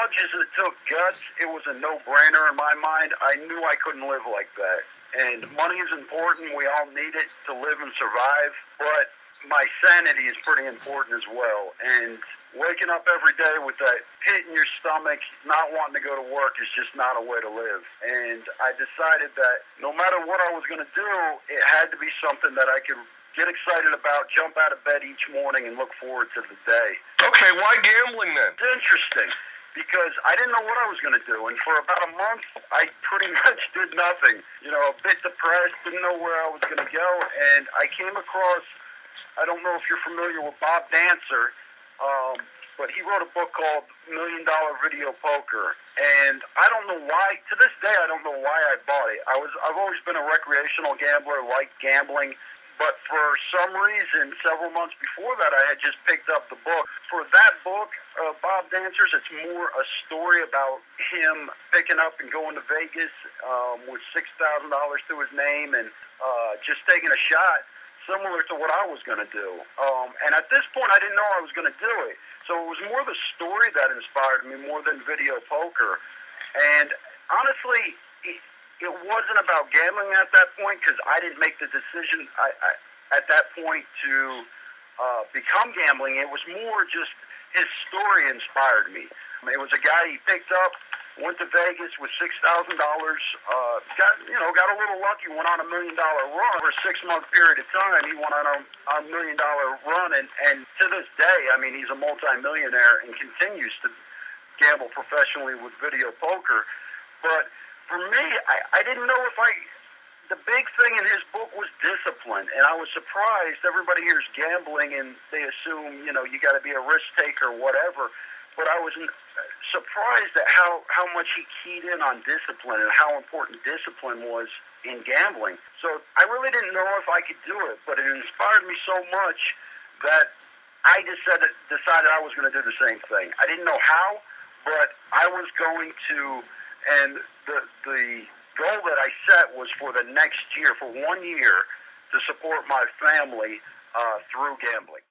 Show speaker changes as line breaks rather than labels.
much as it took guts, it was a no-brainer in my mind. I knew I couldn't live like that. And money is important. We all need it to live and survive. But my sanity is pretty important as well. And waking up every day with that pit in your stomach, not wanting to go to work is just not a way to live. And I decided that no matter what I was going to do, it had to be something that I could get excited about, jump out of bed each morning, and look forward to the day.
Okay, why gambling then?
It's interesting because I didn't know what I was going to do. And for about a month, I pretty much did nothing. You know, a bit depressed, didn't know where I was going to go. And I came across, I don't know if you're familiar with Bob Dancer, but he wrote a book called $1 Million Video Poker. And I don't know why, to this day, I don't know why I bought it. I've always been a recreational gambler, liked gambling. But for some reason, several months before that, I had just picked up the book. For that book, Bob Dancer's, it's more a story about him picking up and going to Vegas with $6,000 to his name and just taking a shot, similar to what I was going to do. And at this point, I didn't know I was going to do it. So it was more the story that inspired me more than video poker. And honestly, it wasn't about gambling at that point because I didn't make the decision at that point to become gambling. It was more just his story inspired me. It was a guy he picked up, went to Vegas with $6,000, got a little lucky, went on $1 million run. Over a 6-month period of time, he went on a $1 million run, and to this day, I mean, he's a multimillionaire and continues to gamble professionally with video poker. But for me, I didn't know if the big thing in his book was discipline, and I was surprised. Everybody hears gambling and they assume, you got to be a risk taker or whatever, but I was surprised at how much he keyed in on discipline and how important discipline was in gambling. So I really didn't know if I could do it, but it inspired me so much that I just decided I was going to do the same thing. I didn't know how, but I was going to. And the goal that I set was for the next year, for 1 year, to support my family through gambling.